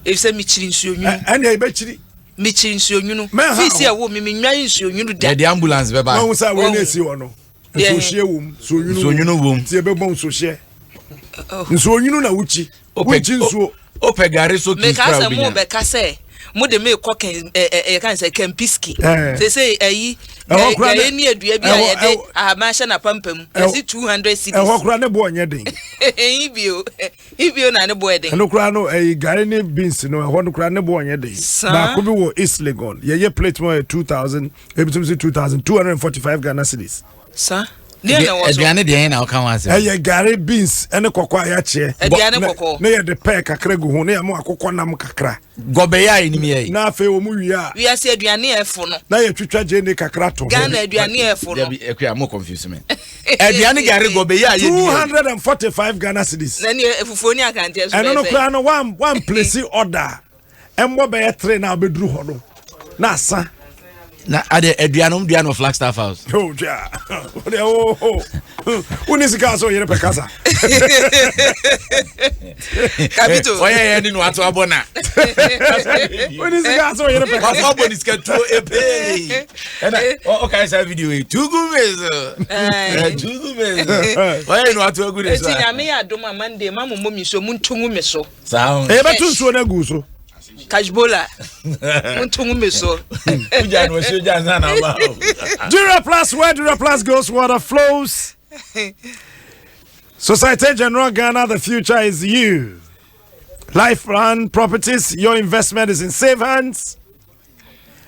If say me chiri nsuo nwunu. And e be chiri. Me chiri nsuo nwunu. Fisi a wo me nwa nsuo nwunu da. The ambulance be ba. Won say we na si wo no. Nsuo hie wom, nsuo nwunu wom. Ti e be bon nsuo hie. Nsuo nwunu na wuchi. Wuchi nsuo. Opegare so kiss crowd. Me ka say mo be ka say mo de me ko kan say Kempiski. Say ayi ni adua bi a ye de ma hye na pampam. Esi 200 cities. E ho kura ne bo onye den. Ibio na ne bo e den. No kura no gari ne beans no ho no kura ne bo onye den. Ba ko bi wo East Legon. Ye plate mo 2000, ebitum say 2245 Ghana cedis. Sir Adriane de na oka wan say. Gari beans ene kokwa ya che. Adriane kokko. Na ye de pack kakra gu ho na ye mo akokko nam kakra. Gobe ya ni me. Na afa wo mu wi a. Wi ase aduane efo no. Na ye twitwa je ne kakra to. Ghana aduane efo no. Ekua mo confuse me. Aduane gari gobe ya ye ni. 245 Ghana cedis. Na ni efufuo ni akante so. Eno no kra no one place order. Embo be 3 na obedru ho no. Na asa. Na ade aduanum dia no Flagstaff House. Oh ja. Unisika so yere pekasa. Capito. Oye ni no ato abona. Unisika so yere pekasa. Wa bonisika tu epe. O kai sa video e. Tugumezo. Tugumezo. Oye no ato agu de so. Eti nyame ya dom amande mamu momi so muntungu me so. Sound. E betu nsuo na gu so. Kajbola. Muntungu me so. Dura Plus, where Dura Plus goes, water flows. Societe General Ghana, the future is you. Life Run Properties, your investment is in safe hands.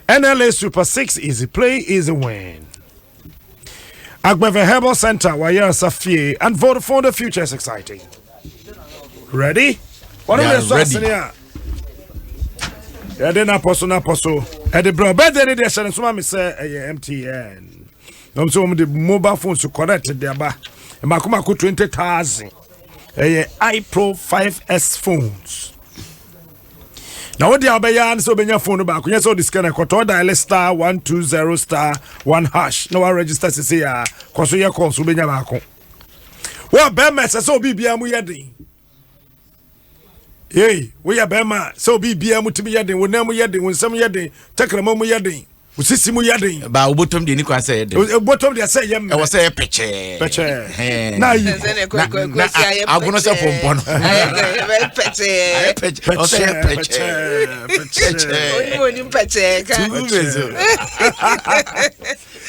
NLA Super 6, easy play, easy win. Agbeve Herbal Center, Waya Safie, and Vodafone, the future is exciting. Ready? What are we ready? Then apostle. At the bro, but then they shall me say MTN. No, so the mobile phones to correct their ba. Makumako 20,000. iPro 5S phones. Now what the abayan so benya phone back. Yes, so this kind of control dial *120*1#. No one registers to say cause you call so benya back. What bema so be mu yadi. Hey, we are Bema, so be to be yading, when Namu yading, when some yading, Takramo yading, with Sissimu yading. But bottom the Nico said, bottom they say, I was a pitcher. Now you I'm going to say for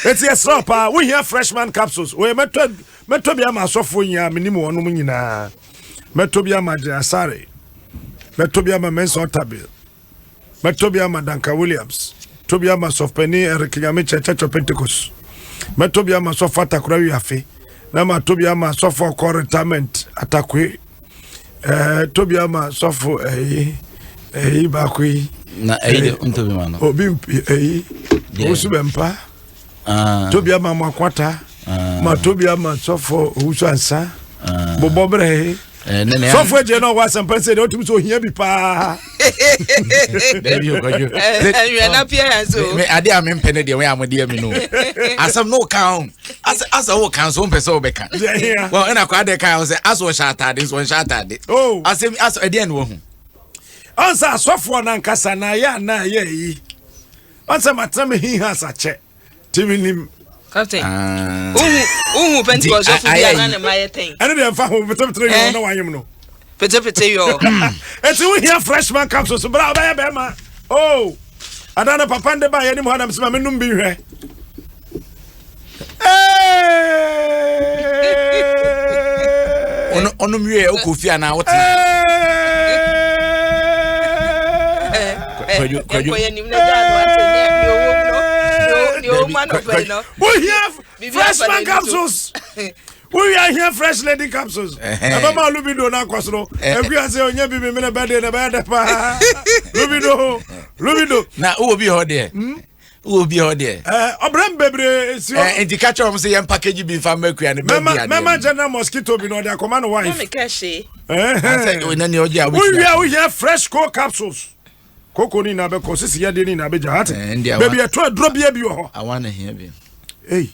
It's a slop. We have freshman capsules. We met Metobia Masofunya, minimum one woman. Metobia Madrasari. Metobia Menson Tabil. Metobia Danka Williams. Tobia Masofpenny and Rekigamicha Church of Pentecost. Metobia Masofata Krayafi. Nama Tobia Masofo for retirement attaque. Tobia Masofo Bakui. Na Untobimano. Obim Usubempa. Tobia Makwata. Matobia Masofo Usansa. Bobobre. Software general was some person don't so here be pa. Baby, you got you. You are not here so. I dare me penny the way I'm dear me no. As I'm no count. As a whole council person beca. Well, and I quite the cow say as was shot at this one shot at it. Oh, as him as a dear woman. Answer software and Cassana ya na ye. Answer my time he has a check. Timmy. Captain. Pentecost of the my thing. I don't know if no one you know. Pete yo. And so we hear freshman capsules. Bema. Oh, I don't know Papa and buy anyone. I'm swimming be here. On me, Okufia now. We have freshman capsules. We are here fresh lady capsules. Abama Lubido na kwasro. Every say onye bi me na bede na bede pa. Lubido. Na who be here there? Who will be here there? Obram bebre si o. Enti catch am say yam package bi fa maku and be there. Mama general mosquito bi no there command wife. Me cash. We na ni oja we have fresh cold capsules. Koko ni na be ko sisi ya de ni na be jahate. Baby a to drop here bi ho. I want to hear you. Hey.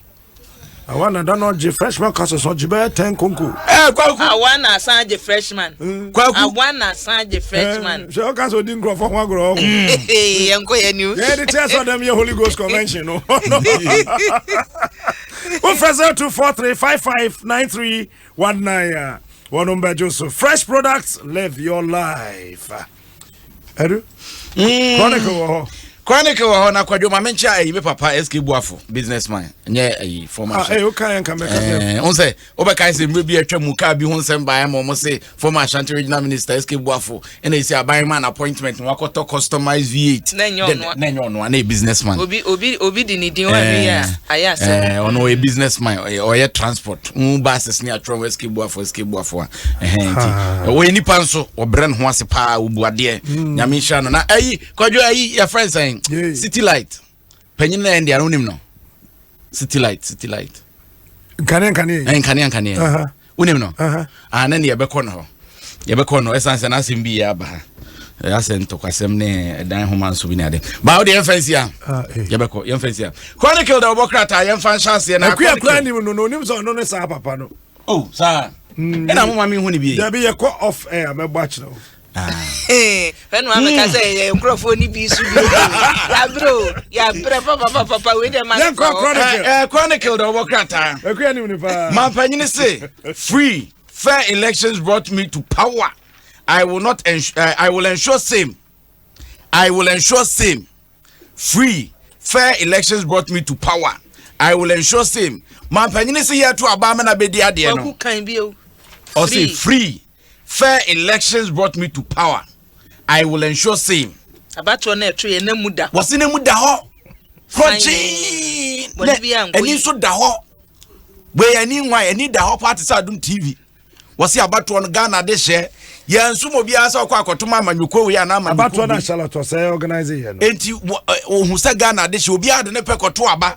I want to know the freshman classes on Jibe 10 Kunku. I want to sign the freshman. I want to sign the freshman. So, Casso didn't grow for one grow. Hey, I'm going to yeah, the test of them, your Holy Ghost convention. No. Professor 243559319. One number Joseph. Fresh products, live your life. Edu? Chronicle na kwadwo ma mencha me papa SK Buafo businessman nye former okay can make on say obeka say mbe bi atwa mu ka bi ho nsem ba mo say former Ashanti regional minister SK Buafo and he say aban man appointment wakoto customized V8 na nyo na businessman obi di ni din wa wi ya aya say ono a businessman or ye transport buses ni atwa SK Buafo we ni panso obren ho ase pa obuade nyame hia no na kwadwo your friends saying City Light. Penyin na ndi anonim no. City Light. Kane. Unim no. Na ne yebekọ no. Yebekọ no esanse na asem bi ya ba. Asento kwasem ne dan homa nso bi na de. Ba wo de emfansi a. Yebekọ emfansi a. Chronicle da obokrata yemfan chance na. Akua nim no nim so no ne sa papa no. Oh, sa. Ena mo mama hu ni bi. Da bi ye ko off air me bach no. When one can say microphone be so ya papa we the man Chronicle the Wokrata man panyini say free fair elections brought me to power. I will ensure same free fair elections brought me to power. I will ensure same man panyini say here to abama na bedi ade no who can be or say free fair elections brought me to power. I will ensure same. About one tree and muda. Was in a muda ho. Crunchy. And you so da ho. Where I need the whole party Sadum TV. Was he about one Ghana this year? Yan sumo bi asa kwa to mama nyuko we na mama. About one Charlotte say organization. Enti who say Ghana this year obi ade ne pekoto aba.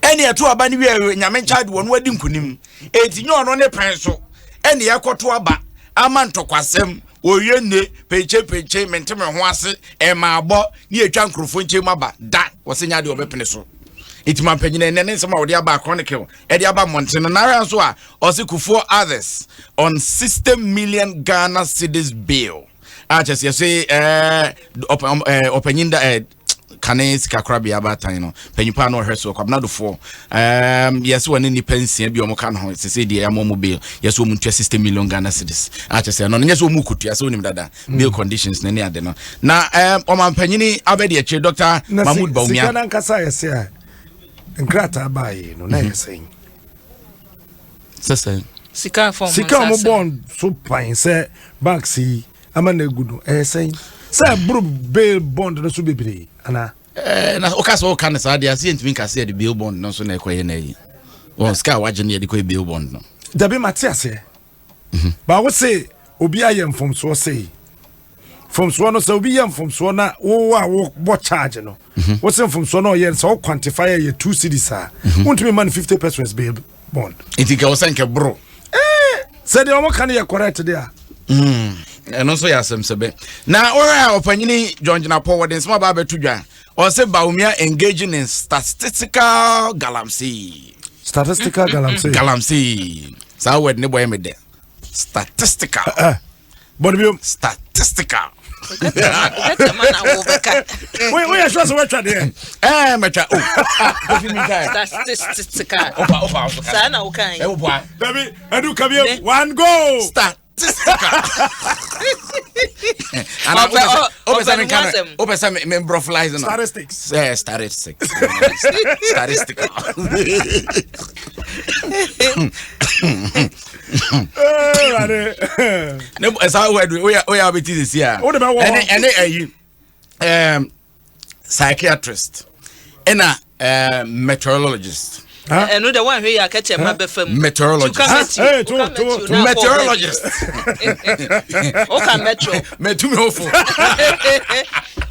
Eni eto aba ni we nyame child won wadi nkunim. Enti nyo no ne penso. Eni yakoto aba amanto kwasem oyenne peche menteme ho ase e ma abo ni etwa nkrofo nche maba da wosenya de obepene so itima panyine ne nsema wode aba Chronicle e de aba montene na ran so a osikufu others on 60 million Ghana cedis bill just you say openinda Kanes Kakrabi abatan no penyipa no hweso kwabnado for yes woni ni pension bi omoka no se se die amomo bill yes wo muntua 60 million Ghana cedis say no yes wo mukutua so onim dada bill conditions na ne ade no na omampanyini abedi eche Dr. Mahmoud Baumia sikana nkasa yes ya nkrata abaye no na yesen sese sika form sika mo bond so pan se baxi amana gudu yesen say bro bail bond no so bebre ana na okaso kan sa dia se ntimi ka se de bail bond no so na ekoye na yi won ska waje ne de ko bail bond no dabe matiase ba wo say obi ayem from so say from so no say obi yem from so na wo bo charge no wo say from so no yen so quantify ye 2 cedis a untimi man 50% bail bond itika wo sanke bro say de omo kan ye correct there and also yasem sebe na ora opanyini John Jinapo wodin small ba betudwa or say Baumia engaging in statistical galamsey so word ne boy me de statistical but you statistical Wait, sure so what there mecha statistical opa sana ukai baby edu come here one go statistical and open me broflies no statistics statistical no esa we are beti this year and psychiatrist and meteorologist and the one where you catch a map meteorologist meteorologist okay metro me ofo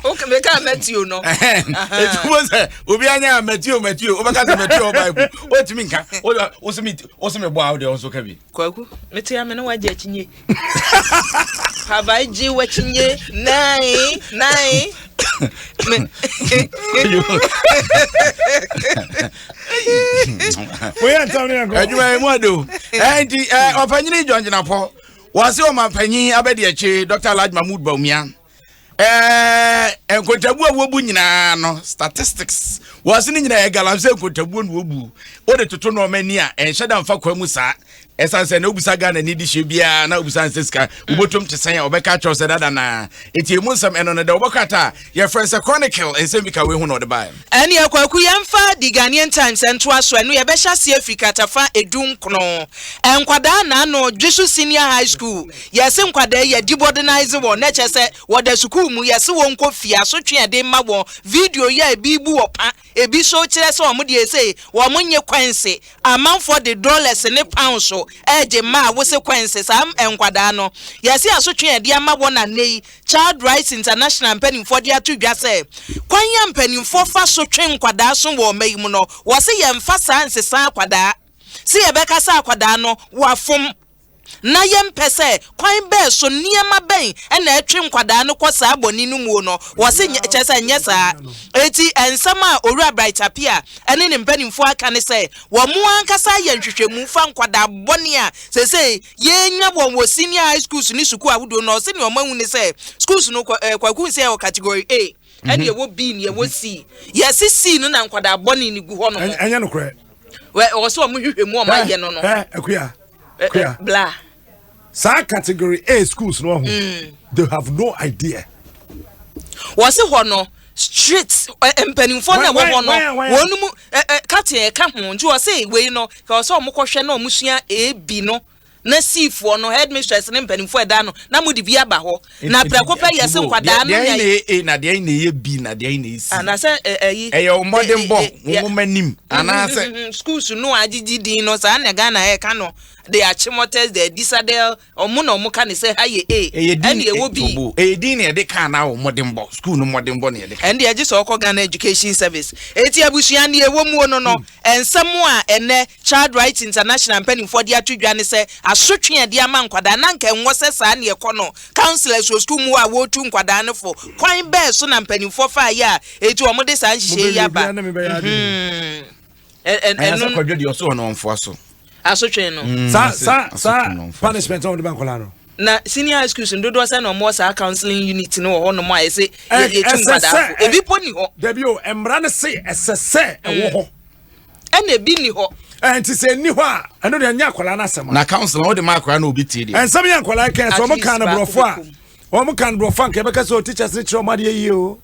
okay me can met you no it was obi anya meteo obaka se meteo bible otimi nka osimi bo out there also ka bi kwaku metia me no waje achinye have I ji wachinye nine We are telling you. Adwuma mu ado. Enti opanyini Jonjina po. Wase o mapanyin abediache Dr. Alhaji Mahmood Baumia. Enkotabu awobu nyina no statistics. Wase ni nyina galamse enkotabu no obu. O de toto no mani a enhyeda mfa kwa mu sa. Esanse na obusa Ghana ni dishe bia na obusa nseska ubotom tesen ya obeka cho se dada na eti emu nsam eno ne da obokata ye friends chronicle ensem bika we hu no de bai ani akwaku yamfa the Ghanaian Times ento aso eno ye behya se Africa tafa edun kono enkwada na no Dwaso Senior High School ye se nkwada ye debordenize wo na chese wo da school mu ye se wo nkofie asotwe de ma wo video ye bibu opa ebi so kire se wo mo de say wo monye kwanse amanfo the dollars ne pounds so eje ma wo sequences am enkwada no yesi asotwe ade ama wona nei Child Rights International mpanimfo de atudwa se kwanya mpanimfo fa sotwe nkwada so wo mayimu no wo se ye mfa sanse san akwada se ye beka sa akwada no wafom na yempese kwan be so niema ben na etwe nkwada no kosa aboni no mu no wo se chese nyesa eti ensama owura bright apia ene ne mpanimfo aka ne se wo mu ankasa ye nhwehwemu fa nkwada boni a sese ye nya wo senior high schools ni suku awodo no se ne o mahu ne se schools no kwaku se o category A ene ye wo B ne ye wo C ye C no na nkwada boni ni gu ho no enya no kre we wo se o mu hwehwemu o ma ye no no akuya blah. Sa category A schools no they have no idea. Was it hono streets empanimfo na wo hono wonum kate ka ho nti wo say we no ka so mo kohwe na omusua ebi no na sifo no headmistress ne empanimfo eda no na mudi bi aba ho na prekopa yese nkwada no ya na de na ye bi na de na isi ana se eyo modern bo wo manim ana se schools no agigi din no sa na Ghana e ka no they are chimotes the disadel omo na omo ka ne se haye and ye wo bi din e de ka na wo modern bo school no modern bo ne de and ye just okọ Ghana Education Service eti abusua ne e wo mu no ensem a ene Child Rights International mpanimfo de atudwa ne se asotwe de ama nkwada na nka enwo se sa ne ekọ no counselors so school mu a wo tu nkwada ne fo kwan be so na mpanimfo fa ya eti omo de sa nhihye ya ba and no de so no mfo aso asotwe no sa punishment on the bankola no na senior high schools ndodo sa na mo sa counseling unit no ho no mo aye se ye tu nkwada ebi poni ho debi o emra ne se esese ewo ho ene bi ni ho enti se ni ho a eno de nya akola na asem na counselor wo de ma akola na obi tie de ensem nya akola ke so mo kan brofo a o mo kan brofo nke be ka so teachers ni chiro ma de yi o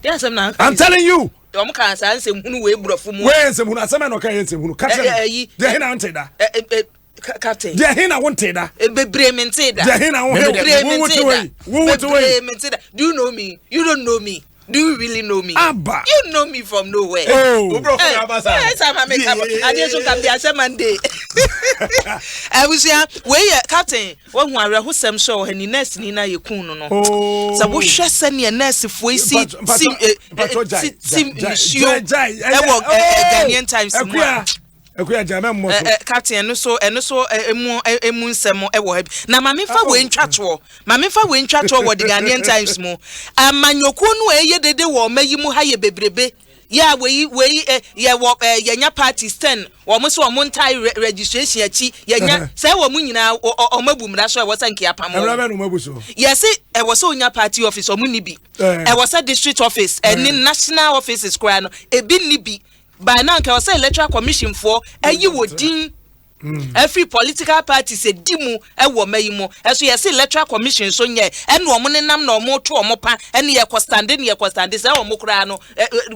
there some na I'm telling you o mo kan sa nsem hunu we brofo mu we nsem hunu asem na o kan nsem hunu ka tell de hina wonte da captain de hina wonte da bebre mente da de hina wonte da do you know me you don't know me. Do you really know me? Abba. You know me from nowhere. Oh, bro, Abasa. Yes, I'm a makeup. I just look at the Monday. I was here. Where captain? One who are who some show and in nest Nina Yakun no. Oh, so we shall send your nest if we see Ghanaian Times. Akuya jama mo captain no so emu nsem e wo ha na mamefa we ntwa to wo the Ghanaian Times mo amanyoku no eye dede wo mayi mu ha ye bebrebe ya we ye wo ye nya parties 10 wo mo so mo ntai registration achi ye nya say wo mu nyina o mabumra so e wo sanke apam emra no mabuso yes e wo so nya party office o mu ni bi e wo say district office and national offices kwa no e bi ni bi by now can say electoral commission for ayi wodin every political party say dimu e wo mayimo eso ye say electoral commission so nye ene omo nenam na omo to omo pa ene ye standing say omo kura no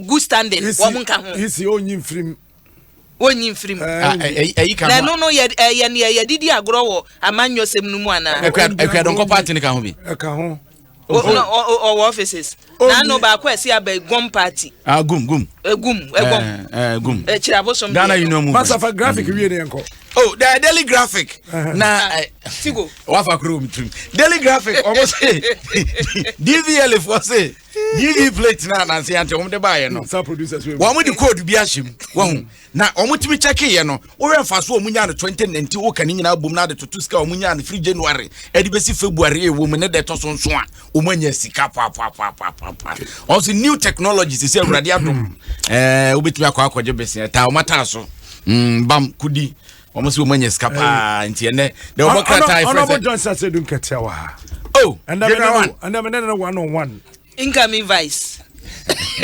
good standing wo mo nka ho isi onyi mfrim ayi kan na no ye didi agro wo amanyo sem no mu ana ekwa don party ni kan ho bi eka ho o offices na no ba kwa si aba gum party gum chirabosom Ghana you know move masafa graphic wie ne enko oh the daily graphic na tigo wafa kro mitrim daily graphic almost say DVL for say DV plate na say ante om de bae no some producers we wo de code bi ahim wo na omutimi check ye no wo refa so omunya no 2019 wo kan nyina bom na de tutu ska omunya no free January edi besi February e wo me ne de to so nso a omanya sika pa papa also new technologies is already adom obetumi akwa je bese ta o mata so bam kudi almost we manye scapa nti ene the obokata Honorable Johnson said don't get wa oh and I'm one-on-one incoming vice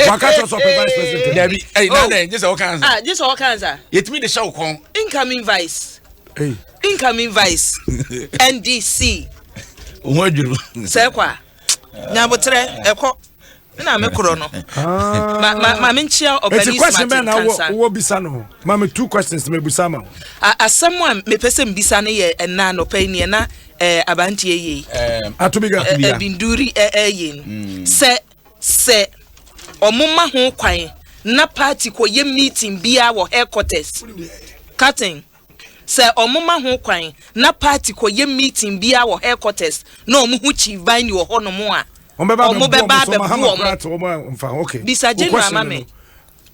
Wakato so vice president there be hey na just all kinds just all kinds it me the show kon incoming vice hey incoming vice NDC woduru say kwa nyabotre ekọ na mekoro no ma menchia obani smart cancer wo bisa no ma me two questions me busa ma asem a me pese mbisa ne ye ena no pa ni na abantie ye atobiga binduri yin se omuma ho kwan na party ko ye meeting bia wo headquarters cutting se omuma ho kwan na party ko ye meeting bia wo headquarters na omuhu chief ban ni wo ho no mo a omobeba okay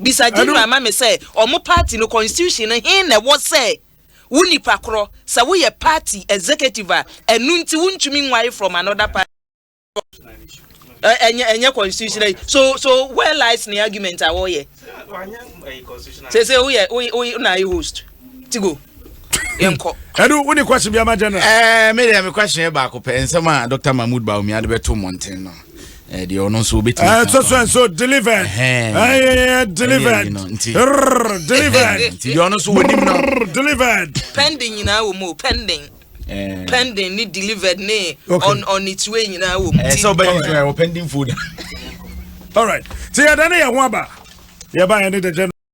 bisa general mama say omo party no constitution hin na wo say wuni pakro say we ye party executive enu nti wuntumi nware from another party enye constitution so where lies the argument awo ye say we na host tigo yenko edu woni question bi ama general me dey me question ba ko pe nsema Dr. Mahmoud Baumi ade beto mountain no the ono so beti so delivered delivered delivered the ono so wonim no delivered pending na wo mo pending ni delivered ni on its way na wo so pending food all right see ya dane ya ho aba ya ba ya ne the